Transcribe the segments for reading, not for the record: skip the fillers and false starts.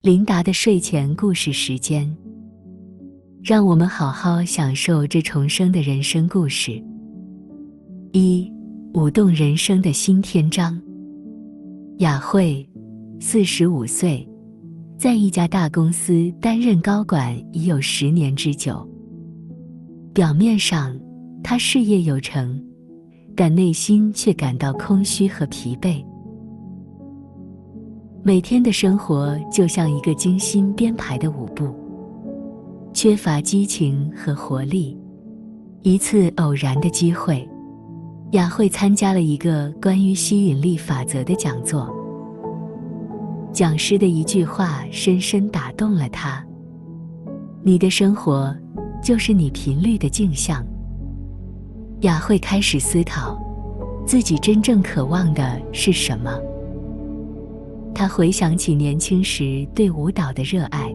琳达的睡前故事时间，让我们好好享受这重生的人生故事。1. 舞动人生的新篇章。雅慧，45岁，在一家大公司担任高管已有10年之久。表面上，她事业有成，但内心却感到空虚和疲惫。每天的生活就像一个精心编排的舞步，缺乏激情和活力。一次偶然的机会，雅慧参加了一个关于吸引力法则的讲座。讲师的一句话深深打动了她：你的生活就是你频率的镜像。雅慧开始思考，自己真正渴望的是什么。她回想起年轻时对舞蹈的热爱，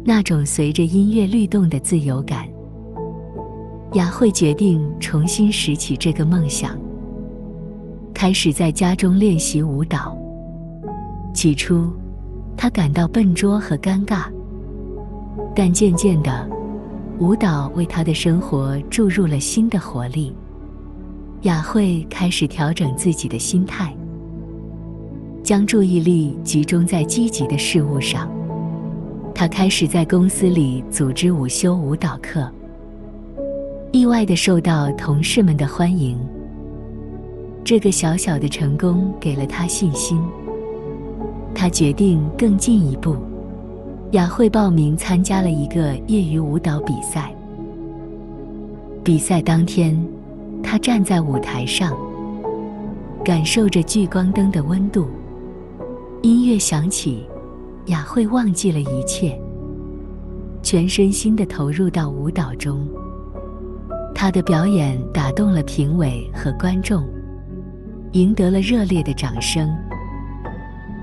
那种随着音乐律动的自由感。雅慧决定重新拾起这个梦想，开始在家中练习舞蹈。起初，她感到笨拙和尴尬，但渐渐的，舞蹈为她的生活注入了新的活力。雅慧开始调整自己的心态，将注意力集中在积极的事物上。她开始在公司里组织午休舞蹈课，意外地受到同事们的欢迎。这个小小的成功给了她信心，她决定更进一步。雅慧报名参加了一个业余舞蹈比赛。比赛当天，她站在舞台上，感受着聚光灯的温度。音乐响起，雅慧忘记了一切，全身心地投入到舞蹈中。她的表演打动了评委和观众，赢得了热烈的掌声。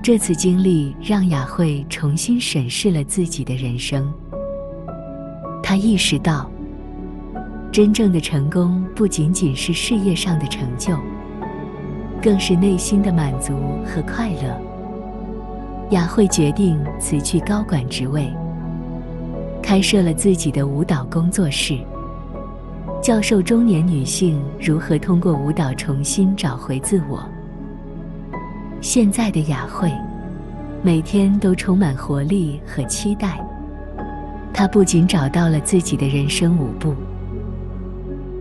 这次经历让雅慧重新审视了自己的人生。她意识到，真正的成功不仅仅是事业上的成就，更是内心的满足和快乐。雅慧决定辞去高管职位，开设了自己的舞蹈工作室，教授中年女性如何通过舞蹈重新找回自我。现在的雅慧，每天都充满活力和期待。她不仅找到了自己的人生舞步，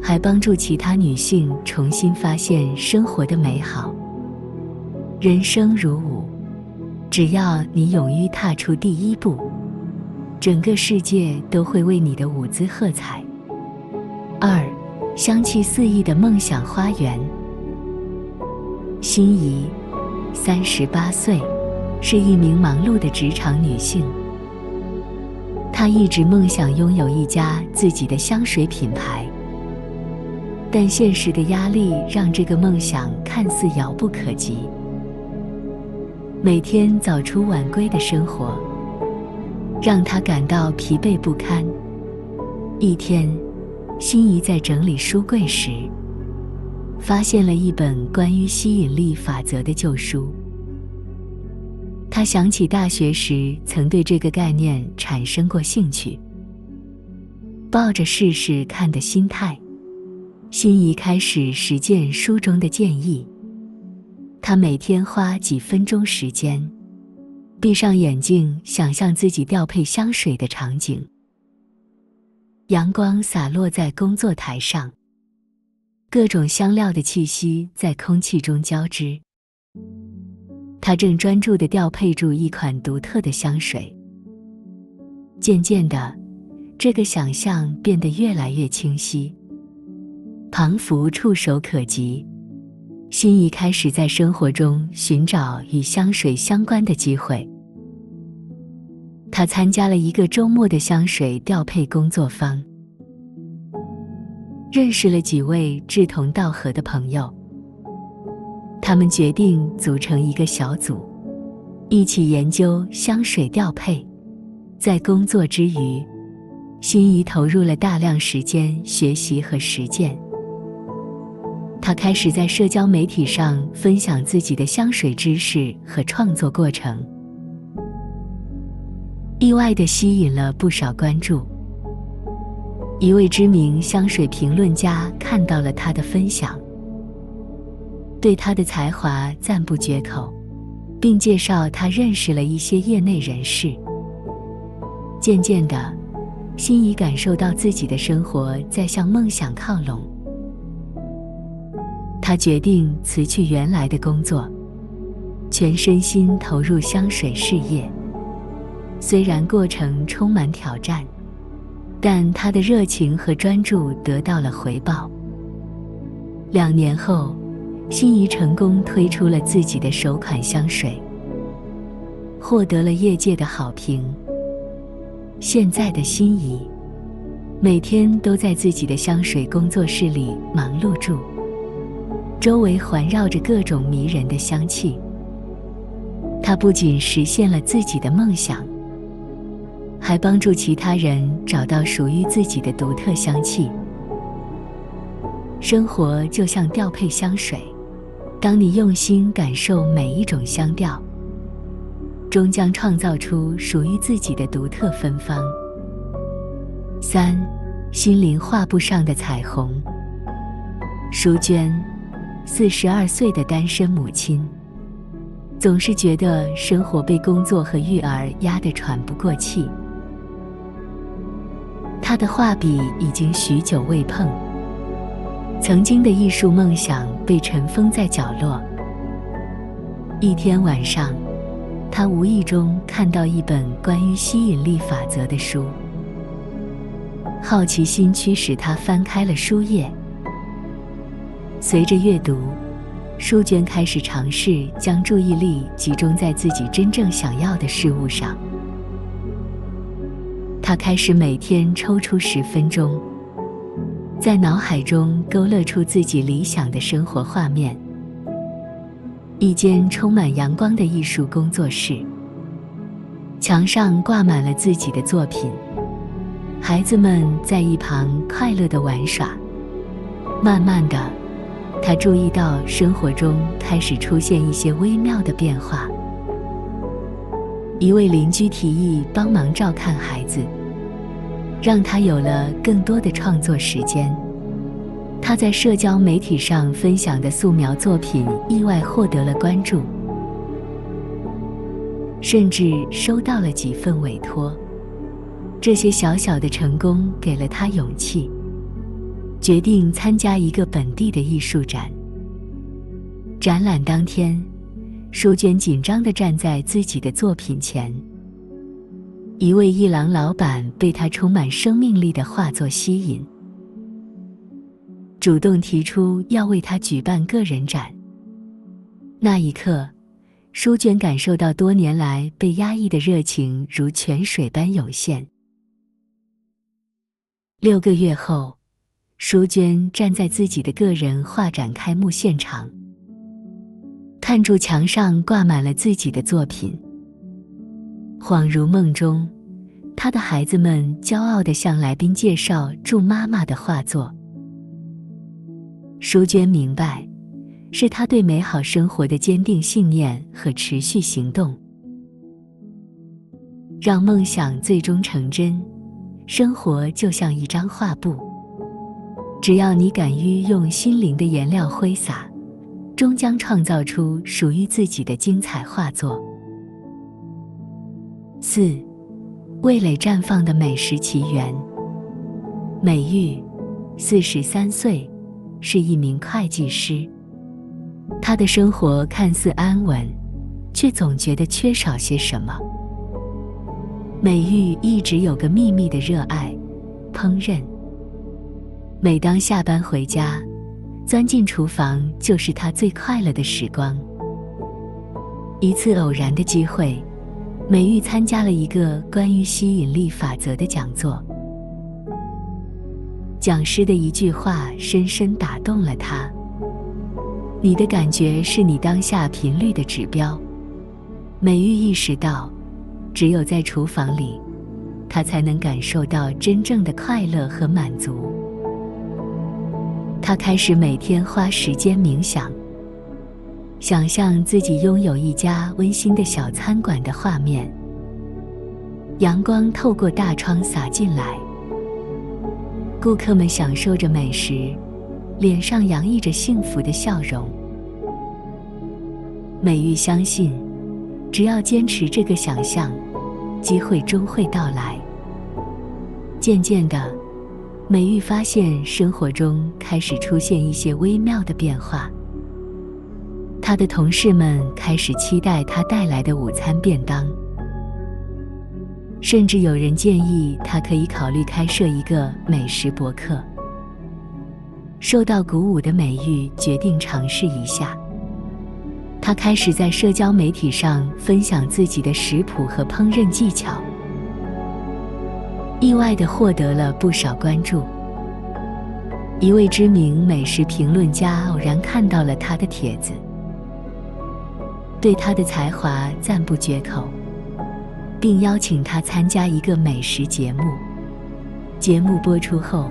还帮助其他女性重新发现生活的美好。人生如舞，只要你勇于踏出第一步，整个世界都会为你的舞姿喝彩。2. 香气四溢的梦想花园。心怡，38岁，是一名忙碌的职场女性。她一直梦想拥有一家自己的香水品牌，但现实的压力让这个梦想看似遥不可及。每天早出晚归的生活，让她感到疲惫不堪。一天，心怡在整理书柜时，发现了一本关于吸引力法则的旧书。她想起大学时曾对这个概念产生过兴趣，抱着试试看的心态，心怡开始实践书中的建议。她每天花几分钟时间，闭上眼睛，想象自己调配香水的场景。阳光洒落在工作台上，各种香料的气息在空气中交织。她正专注地调配住一款独特的香水。渐渐的，这个想象变得越来越清晰，仿佛触手可及。心怡开始在生活中寻找与香水相关的机会。她参加了一个周末的香水调配工作坊，认识了几位志同道合的朋友。他们决定组成一个小组，一起研究香水调配。在工作之余，心怡投入了大量时间学习和实践。她开始在社交媒体上分享自己的香水知识和创作过程。意外地吸引了不少关注。一位知名香水评论家看到了他的分享，对他的才华赞不绝口，并介绍他认识了一些业内人士。渐渐的，辛怡感受到自己的生活在向梦想靠拢。他决定辞去原来的工作，全身心投入香水事业。虽然过程充满挑战，但他的热情和专注得到了回报。2年后，辛怡成功推出了自己的首款香水，获得了业界的好评。现在的辛怡，每天都在自己的香水工作室里忙碌住，周围环绕着各种迷人的香气。她不仅实现了自己的梦想，还帮助其他人找到属于自己的独特香气。生活就像调配香水，当你用心感受每一种香调，终将创造出属于自己的独特芬芳。3. 心灵画布上的彩虹。淑娟，42岁的单身母亲，总是觉得生活被工作和育儿压得喘不过气。她的画笔已经许久未碰，曾经的艺术梦想被尘封在角落。一天晚上，她无意中看到一本关于吸引力法则的书，好奇心驱使她翻开了书页。随着阅读，淑娟开始尝试将注意力集中在自己真正想要的事物上。她开始每天抽出10分钟，在脑海中勾勒出自己理想的生活画面。一间充满阳光的艺术工作室，墙上挂满了自己的作品，孩子们在一旁快乐地玩耍。慢慢的，他注意到生活中开始出现一些微妙的变化。一位邻居提议帮忙照看孩子，让他有了更多的创作时间。他在社交媒体上分享的素描作品意外获得了关注，甚至收到了几份委托。这些小小的成功给了他勇气，决定参加一个本地的艺术展。展览当天，淑娟紧张地站在自己的作品前。一位艺廊老板被她充满生命力的画作吸引，主动提出要为她举办个人展。那一刻，淑娟感受到多年来被压抑的热情如泉水般涌现。6个月后，淑娟站在自己的个人画展开幕现场，看住墙上挂满了自己的作品。恍如梦中，她的孩子们骄傲地向来宾介绍祝妈妈的画作。淑娟明白，是她对美好生活的坚定信念和持续行动，让梦想最终成真。生活就像一张画布，只要你敢于用心灵的颜料挥洒，终将创造出属于自己的精彩画作。4. 味蕾绽放的美食起源。美玉，43岁，是一名会计师。她的生活看似安稳，却总觉得缺少些什么。美玉一直有个秘密的热爱，烹饪。每当下班回家，钻进厨房就是她最快乐的时光。一次偶然的机会，美玉参加了一个关于吸引力法则的讲座。讲师的一句话深深打动了她：你的感觉是你当下频率的指标。美玉意识到，只有在厨房里，她才能感受到真正的快乐和满足。她开始每天花时间冥想，想象自己拥有一家温馨的小餐馆的画面。阳光透过大窗洒进来，顾客们享受着美食，脸上洋溢着幸福的笑容。美玉相信，只要坚持这个想象，机会终会到来。渐渐的，美玉发现生活中开始出现一些微妙的变化。她的同事们开始期待她带来的午餐便当，甚至有人建议她可以考虑开设一个美食博客。受到鼓舞的美玉决定尝试一下。她开始在社交媒体上分享自己的食谱和烹饪技巧，意外地获得了不少关注。一位知名美食评论家偶然看到了她的帖子，对她的才华赞不绝口，并邀请她参加一个美食节目。节目播出后，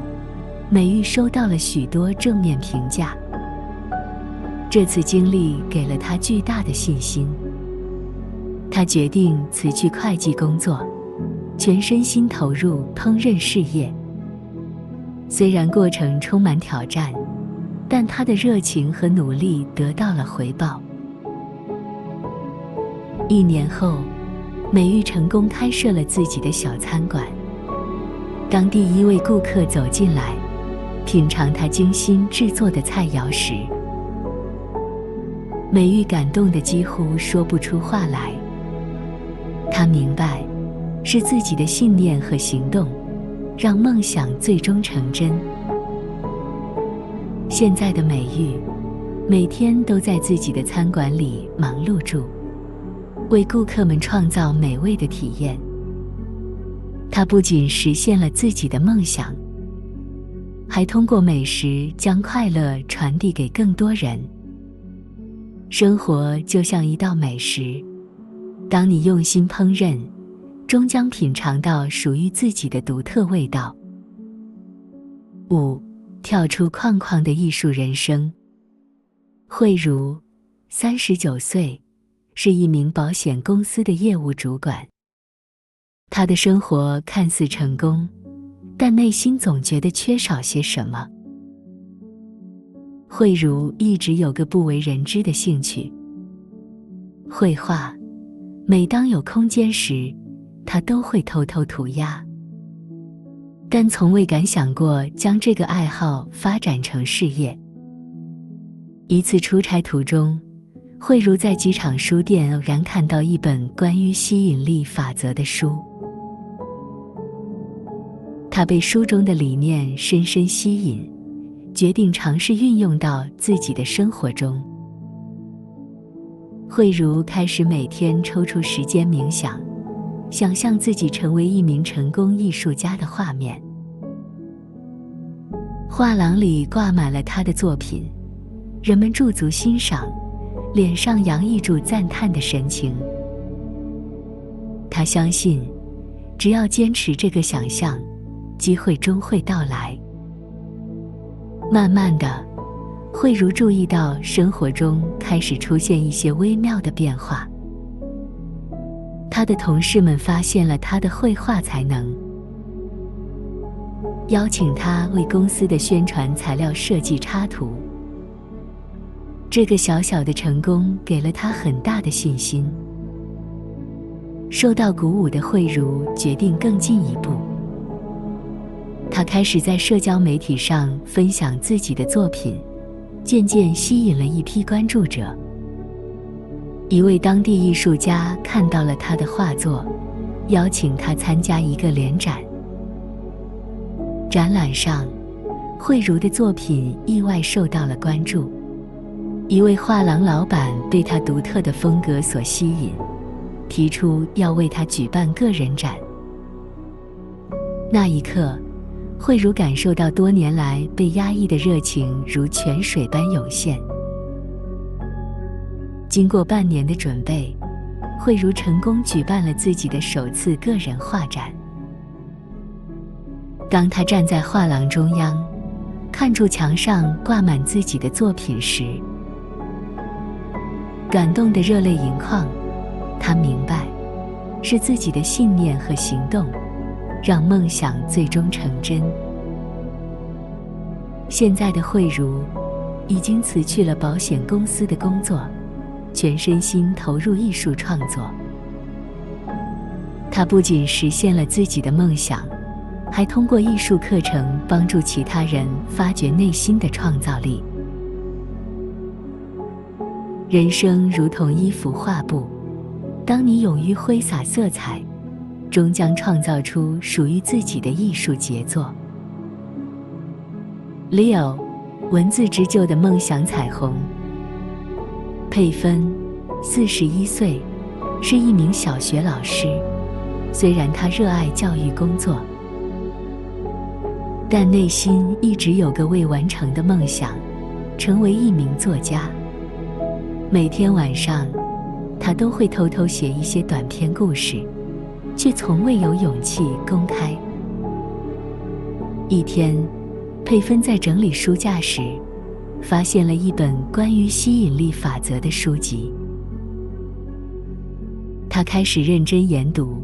美玉收到了许多正面评价。这次经历给了她巨大的信心，她决定辞去会计工作，全身心投入烹饪事业。虽然过程充满挑战，但她的热情和努力得到了回报。1年后，美玉成功开设了自己的小餐馆。当第一位顾客走进来，品尝她精心制作的菜肴时，美玉感动得几乎说不出话来。她明白，是自己的信念和行动，让梦想最终成真。现在的美玉，每天都在自己的餐馆里忙碌住，为顾客们创造美味的体验。她不仅实现了自己的梦想，还通过美食将快乐传递给更多人。生活就像一道美食，当你用心烹饪，终将品尝到属于自己的独特味道。5. 跳出框框的艺术人生。慧茹，39岁，是一名保险公司的业务主管。她的生活看似成功，但内心总觉得缺少些什么。慧茹一直有个不为人知的兴趣，绘画。每当有空间时，她都会偷偷涂鸦，但从未敢想过将这个爱好发展成事业。一次出差途中，慧茹在机场书店偶然看到一本关于吸引力法则的书，她被书中的理念深深吸引，决定尝试运用到自己的生活中。慧茹开始每天抽出时间冥想，想象自己成为一名成功艺术家的画面。画廊里挂满了她的作品，人们驻足欣赏，脸上洋溢着赞叹的神情。她相信，只要坚持这个想象，机会终会到来。慢慢的，慧茹注意到生活中开始出现一些微妙的变化。她的同事们发现了她的绘画才能，邀请她为公司的宣传材料设计插图。这个小小的成功给了她很大的信心。受到鼓舞的慧茹决定更进一步。她开始在社交媒体上分享自己的作品，渐渐吸引了一批关注者。一位当地艺术家看到了她的画作，邀请她参加一个联展。展览上，慧茹的作品意外受到了关注。一位画廊老板被她独特的风格所吸引，提出要为她举办个人展。那一刻，慧茹感受到多年来被压抑的热情如泉水般涌现。经过半年的准备，慧茹成功举办了自己的首次个人画展。当她站在画廊中央，看住墙上挂满自己的作品时，感动得热泪盈眶。她明白，是自己的信念和行动，让梦想最终成真。现在的慧茹已经辞去了保险公司的工作，全身心投入艺术创作。她不仅实现了自己的梦想，还通过艺术课程帮助其他人发掘内心的创造力。人生如同一幅画布，当你勇于挥洒色彩，终将创造出属于自己的艺术杰作。Leo， 文字织就的梦想彩虹。佩芬，41岁，是一名小学老师。虽然他热爱教育工作，但内心一直有个未完成的梦想，成为一名作家。每天晚上，他都会偷偷写一些短篇故事，却从未有勇气公开。一天，佩芬在整理书架时，发现了一本关于吸引力法则的书籍。他开始认真研读，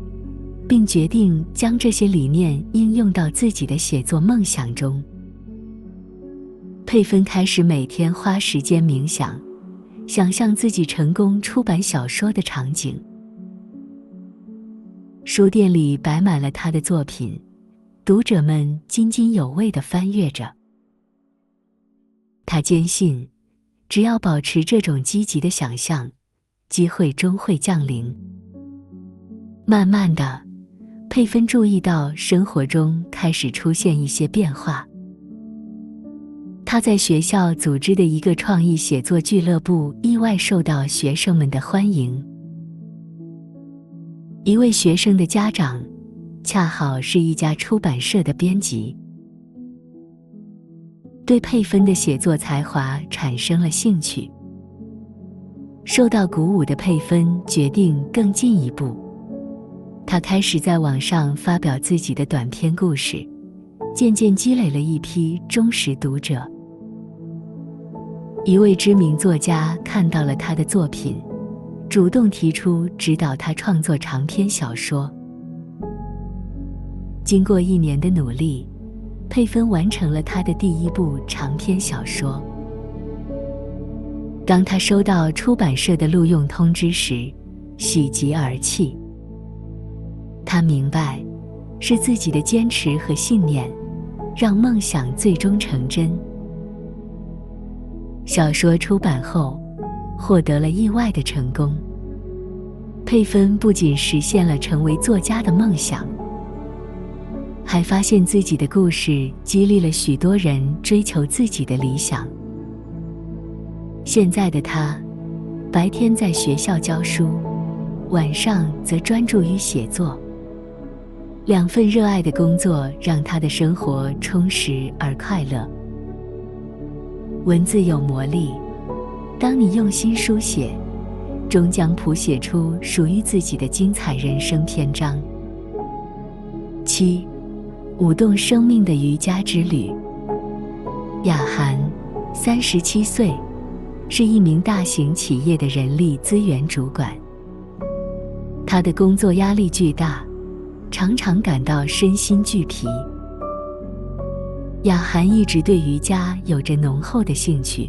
并决定将这些理念应用到自己的写作梦想中。佩芬开始每天花时间冥想，想象自己成功出版小说的场景。书店里摆满了他的作品，读者们津津有味地翻阅着。他坚信，只要保持这种积极的想象，机会终会降临。慢慢的，佩芬注意到生活中开始出现一些变化。他在学校组织的一个创意写作俱乐部意外受到学生们的欢迎。一位学生的家长恰好是一家出版社的编辑，对佩芬的写作才华产生了兴趣。受到鼓舞的佩芬决定更进一步，他开始在网上发表自己的短篇故事，渐渐积累了一批忠实读者。一位知名作家看到了他的作品，主动提出指导他创作长篇小说。经过1年的努力，佩芬完成了他的第1部长篇小说。当他收到出版社的录用通知时，喜极而泣。他明白，是自己的坚持和信念，让梦想最终成真。小说出版后，获得了意外的成功。佩芬不仅实现了成为作家的梦想，还发现自己的故事激励了许多人追求自己的理想。现在的他，白天在学校教书，晚上则专注于写作。2份热爱的工作让他的生活充实而快乐。文字有魔力，当你用心书写，终将谱写出属于自己的精彩人生篇章。7. 舞动生命的瑜伽之旅。雅涵，37岁，是一名大型企业的人力资源主管。他的工作压力巨大，常常感到身心俱疲。雅涵一直对瑜伽有着浓厚的兴趣，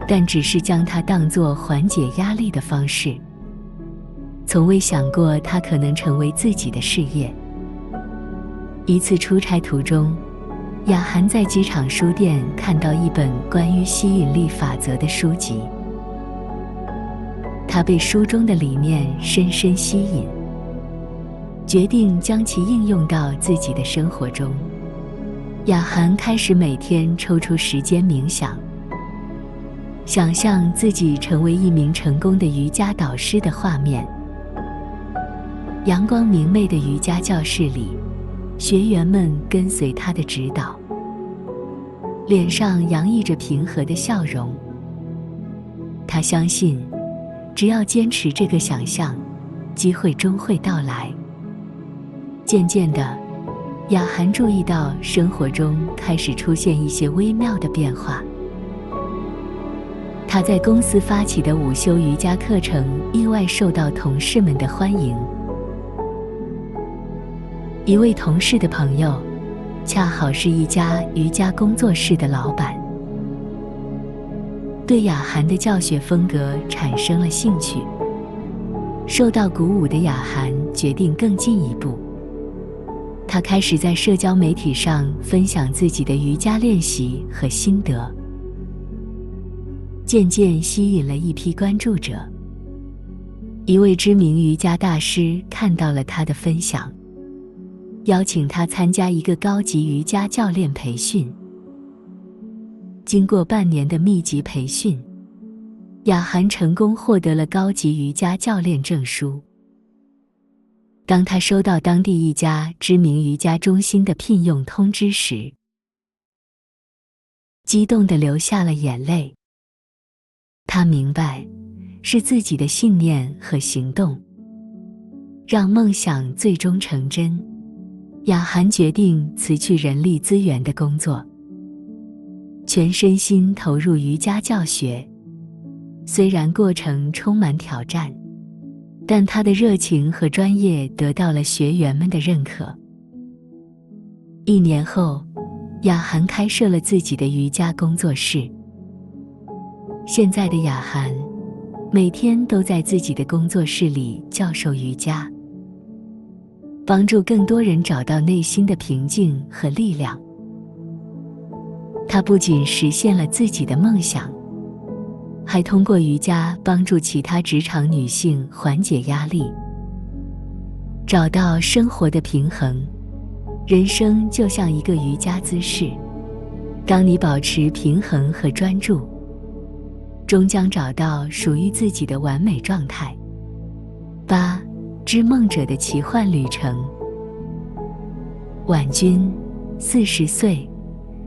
但只是将它当作缓解压力的方式，从未想过它可能成为自己的事业。一次出差途中，雅涵在机场书店看到一本关于吸引力法则的书籍，他被书中的理念深深吸引，决定将其应用到自己的生活中。雅涵开始每天抽出时间冥想，想象自己成为一名成功的瑜伽导师的画面。阳光明媚的瑜伽教室里，学员们跟随他的指导，脸上洋溢着平和的笑容。他相信，只要坚持这个想象，机会终会到来。渐渐的，雅涵注意到生活中开始出现一些微妙的变化。他在公司发起的午休瑜伽课程意外受到同事们的欢迎。一位同事的朋友，恰好是一家瑜伽工作室的老板，对雅涵的教学风格产生了兴趣。受到鼓舞的雅涵决定更进一步，他开始在社交媒体上分享自己的瑜伽练习和心得，渐渐吸引了一批关注者。一位知名瑜伽大师看到了他的分享，邀请他参加一个高级瑜伽教练培训。经过半年的密集培训，雅涵成功获得了高级瑜伽教练证书。当他收到当地一家知名瑜伽中心的聘用通知时，激动地流下了眼泪。他明白，是自己的信念和行动，让梦想最终成真。雅涵决定辞去人力资源的工作，全身心投入瑜伽教学。虽然过程充满挑战，但他的热情和专业得到了学员们的认可。1年后，雅涵开设了自己的瑜伽工作室。现在的雅涵每天都在自己的工作室里教授瑜伽，帮助更多人找到内心的平静和力量。他不仅实现了自己的梦想，还通过瑜伽帮助其他职场女性缓解压力，找到生活的平衡。人生就像一个瑜伽姿势，当你保持平衡和专注，终将找到属于自己的完美状态。8. 织梦者的奇幻旅程。婉君，40岁，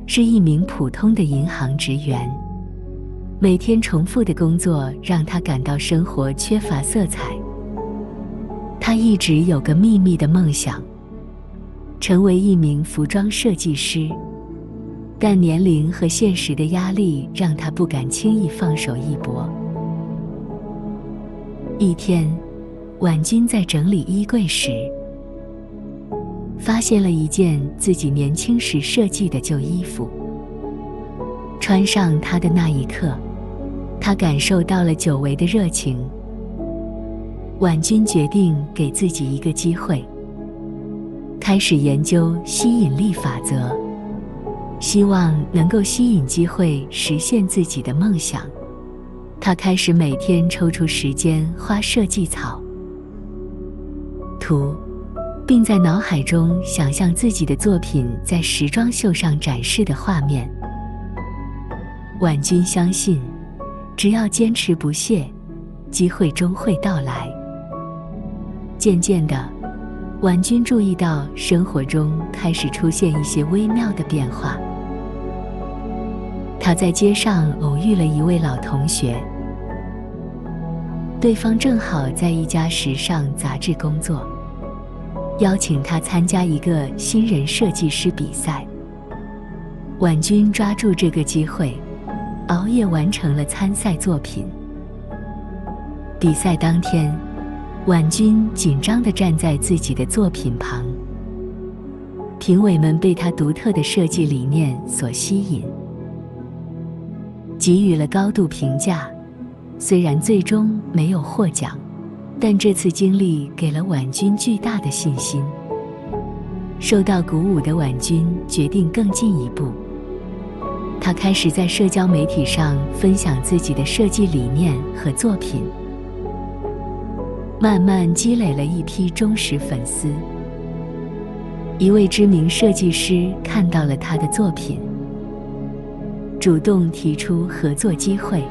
是一名普通的银行职员。每天重复的工作让他感到生活缺乏色彩。他一直有个秘密的梦想，成为一名服装设计师，但年龄和现实的压力让他不敢轻易放手一搏。一天，婉君在整理衣柜时，发现了一件自己年轻时设计的旧衣服。穿上它的那一刻，他感受到了久违的热情。婉君决定给自己一个机会，开始研究吸引力法则，希望能够吸引机会实现自己的梦想。他开始每天抽出时间画设计草图，并在脑海中想象自己的作品在时装秀上展示的画面。婉君相信，只要坚持不懈，机会终会到来。渐渐的，婉君注意到生活中开始出现一些微妙的变化。她在街上偶遇了一位老同学，对方正好在一家时尚杂志工作，邀请他参加一个新人设计师比赛。婉君抓住这个机会，熬夜完成了参赛作品。比赛当天，婉君紧张地站在自己的作品旁，评委们被她独特的设计理念所吸引，给予了高度评价。虽然最终没有获奖，但这次经历给了婉君巨大的信心。受到鼓舞的婉君决定更进一步，她开始在社交媒体上分享自己的设计理念和作品，慢慢积累了一批忠实粉丝。一位知名设计师看到了她的作品，主动提出合作机会。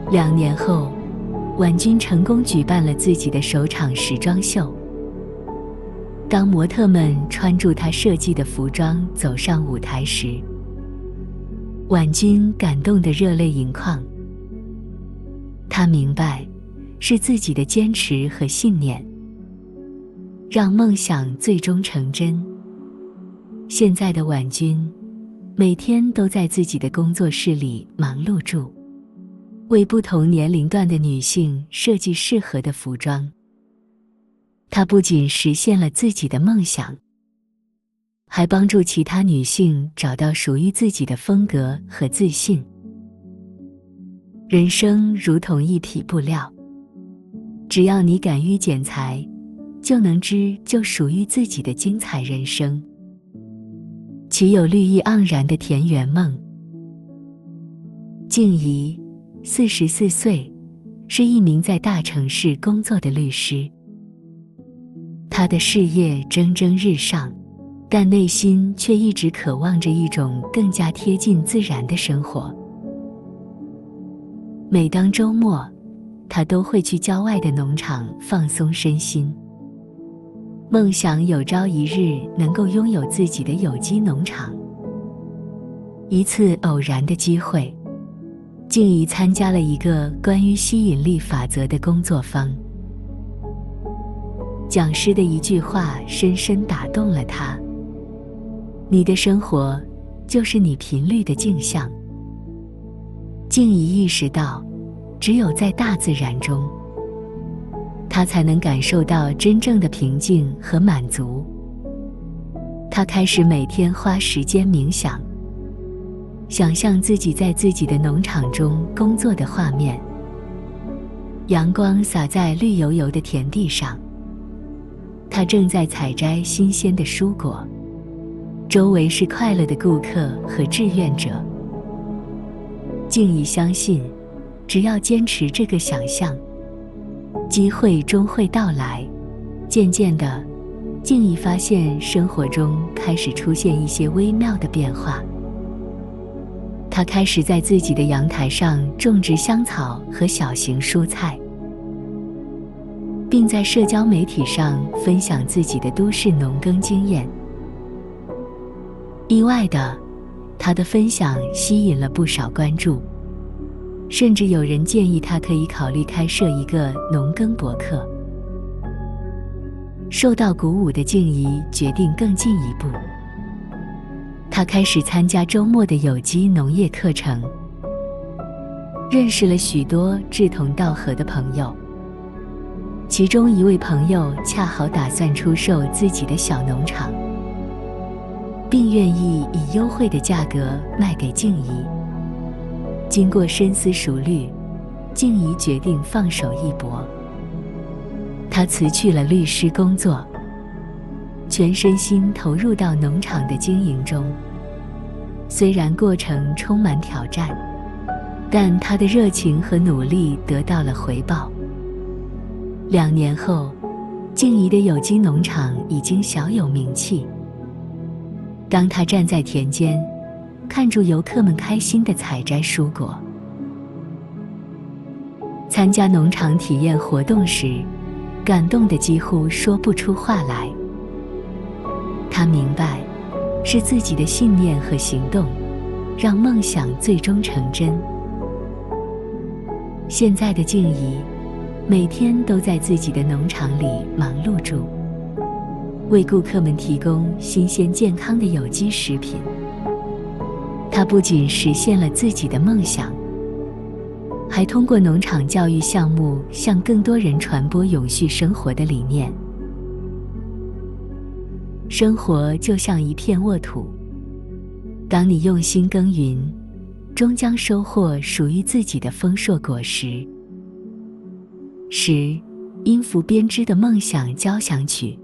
2年后，婉君成功举办了自己的首场时装秀。当模特们穿着她设计的服装走上舞台时，婉君感动得热泪盈眶。她明白，是自己的坚持和信念，让梦想最终成真。现在的婉君，每天都在自己的工作室里忙碌住，为不同年龄段的女性设计适合的服装。她不仅实现了自己的梦想，还帮助其他女性找到属于自己的风格和自信。人生如同一匹布料，只要你敢于剪裁，就能织就属于自己的精彩人生。岂有绿意盎然的田园梦？静怡，44岁，是一名在大城市工作的律师。她的事业蒸蒸日上，但内心却一直渴望着一种更加贴近自然的生活。每当周末，她都会去郊外的农场放松身心，梦想有朝一日能够拥有自己的有机农场。一次偶然的机会，静怡参加了一个关于吸引力法则的工作坊。讲师的一句话深深打动了她：你的生活就是你频率的镜像。静怡意识到，只有在大自然中，她才能感受到真正的平静和满足。她开始每天花时间冥想，想象自己在自己的农场中工作的画面。阳光洒在绿油油的田地上，她正在采摘新鲜的蔬果，周围是快乐的顾客和志愿者。静怡相信，只要坚持这个想象，机会终会到来。渐渐的，静怡发现生活中开始出现一些微妙的变化。她开始在自己的阳台上种植香草和小型蔬菜，并在社交媒体上分享自己的都市农耕经验。意外的，她的分享吸引了不少关注，甚至有人建议她可以考虑开设一个农耕博客。受到鼓舞的静怡决定更进一步，她开始参加周末的有机农业课程，认识了许多志同道合的朋友。其中一位朋友恰好打算出售自己的小农场，并愿意以优惠的价格卖给静怡。经过深思熟虑，静怡决定放手一搏。她辞去了律师工作，全身心投入到农场的经营中。虽然过程充满挑战，但她的热情和努力得到了回报。2年后，静怡的有机农场已经小有名气。当她站在田间，看着游客们开心地采摘蔬果，参加农场体验活动时，感动得几乎说不出话来。她明白，是自己的信念和行动，让梦想最终成真。现在的静怡，每天都在自己的农场里忙碌住，为顾客们提供新鲜健康的有机食品。她不仅实现了自己的梦想，还通过农场教育项目向更多人传播永续生活的理念。生活就像一片沃土，当你用心耕耘，终将收获属于自己的丰硕果实。10音符编织的梦想交响曲。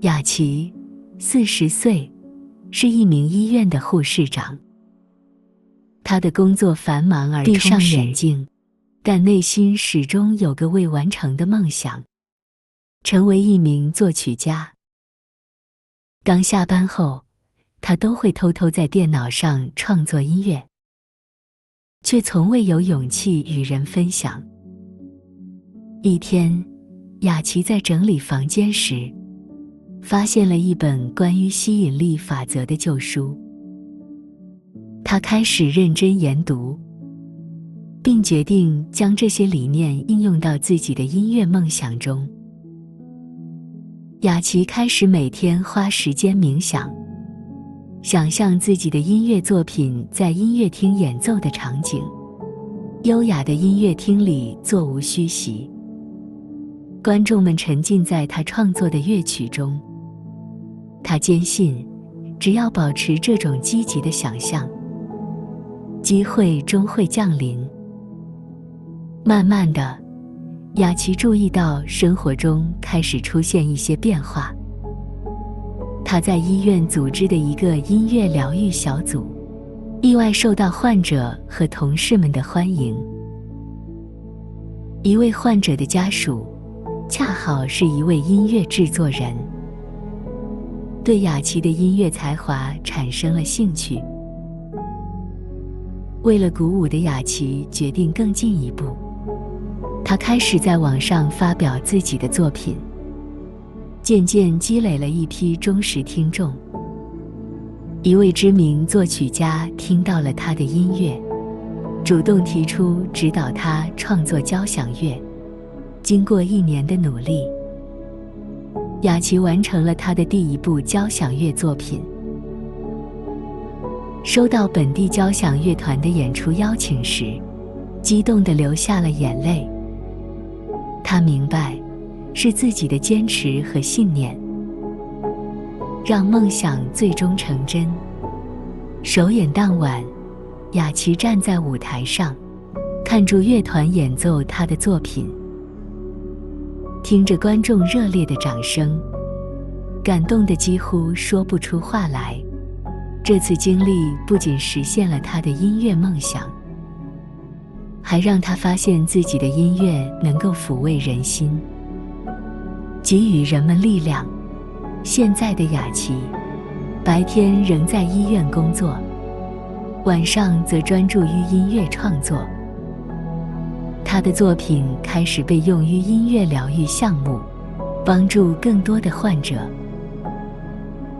雅琪，40岁，是一名医院的护士长。她的工作繁忙而充实，闭上眼睛，但内心始终有个未完成的梦想，成为一名作曲家。刚下班后，她都会偷偷在电脑上创作音乐，却从未有勇气与人分享。一天，雅琪在整理房间时，发现了一本关于吸引力法则的旧书。她开始认真研读，并决定将这些理念应用到自己的音乐梦想中。雅琪开始每天花时间冥想，想象自己的音乐作品在音乐厅演奏的场景，优雅的音乐厅里座无虚席，观众们沉浸在他创作的乐曲中。他坚信，只要保持这种积极的想象，机会终会降临。慢慢的，雅琪注意到生活中开始出现一些变化。他在医院组织的一个音乐疗愈小组，意外受到患者和同事们的欢迎。一位患者的家属恰好是一位音乐制作人，对雅琪的音乐才华产生了兴趣。为了鼓舞的雅琪决定更进一步，他开始在网上发表自己的作品，渐渐积累了一批忠实听众。一位知名作曲家听到了他的音乐，主动提出指导他创作交响乐。经过1年的努力，雅琪完成了他的第一部交响乐作品。收到本地交响乐团的演出邀请时，激动地流下了眼泪。他明白，是自己的坚持和信念，让梦想最终成真。首演当晚，雅琪站在舞台上，看着乐团演奏他的作品，听着观众热烈的掌声，感动得几乎说不出话来。这次经历不仅实现了他的音乐梦想，还让他发现自己的音乐能够抚慰人心，给予人们力量。现在的雅琪，白天仍在医院工作，晚上则专注于音乐创作。他的作品开始被用于音乐疗愈项目，帮助更多的患者。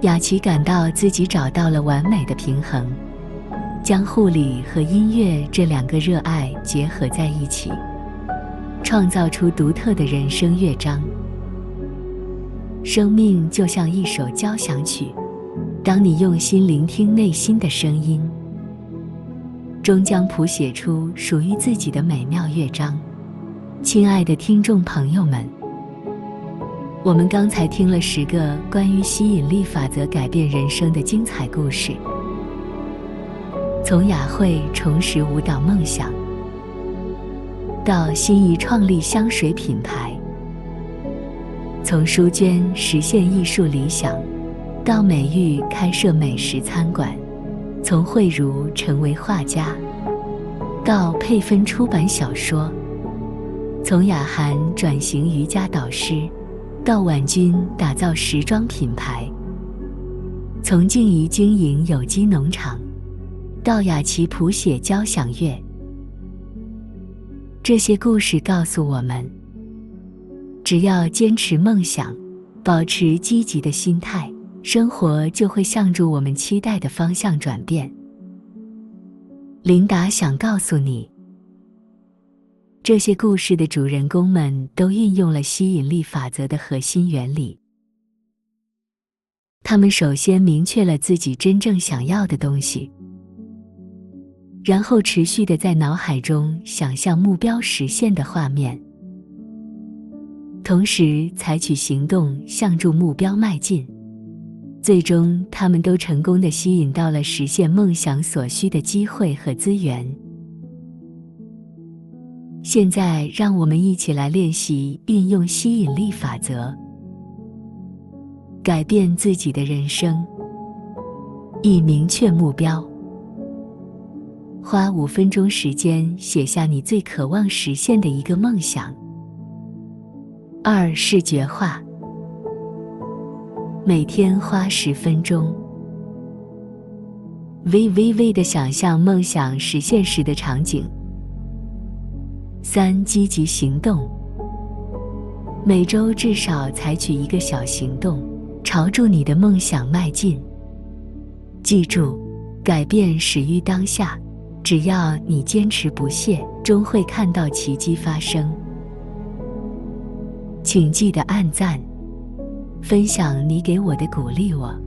雅琪感到自己找到了完美的平衡，将护理和音乐这2个热爱结合在一起，创造出独特的人生乐章。生命就像一首交响曲，当你用心聆听内心的声音，终将谱写出属于自己的美妙乐章。亲爱的听众朋友们，我们刚才听了10个关于吸引力法则改变人生的精彩故事，从雅慧重拾舞蹈梦想，到心仪创立香水品牌，从淑娟实现艺术理想，到美玉开设美食餐馆，从慧茹成为画家，到佩芬出版小说，从雅涵转型瑜伽导师，到婉君打造时装品牌，从静怡经营有机农场，到雅琪谱写交响乐。这些故事告诉我们，只要坚持梦想，保持积极的心态，生活就会向着我们期待的方向转变。琳达想告诉你，这些故事的主人公们都运用了吸引力法则的核心原理。他们首先明确了自己真正想要的东西，然后持续地在脑海中想象目标实现的画面，同时采取行动向着目标迈进。最终，他们都成功地吸引到了实现梦想所需的机会和资源。现在，让我们一起来练习运用吸引力法则，改变自己的人生。一、明确目标，花5分钟时间写下你最渴望实现的一个梦想。2、视觉化，每天花10分钟，微地想象梦想实现时的场景。3、积极行动，每周至少采取一个小行动，朝着你的梦想迈进。记住，改变始于当下，只要你坚持不懈，终会看到奇迹发生。请记得按赞，分享你给我的鼓励我。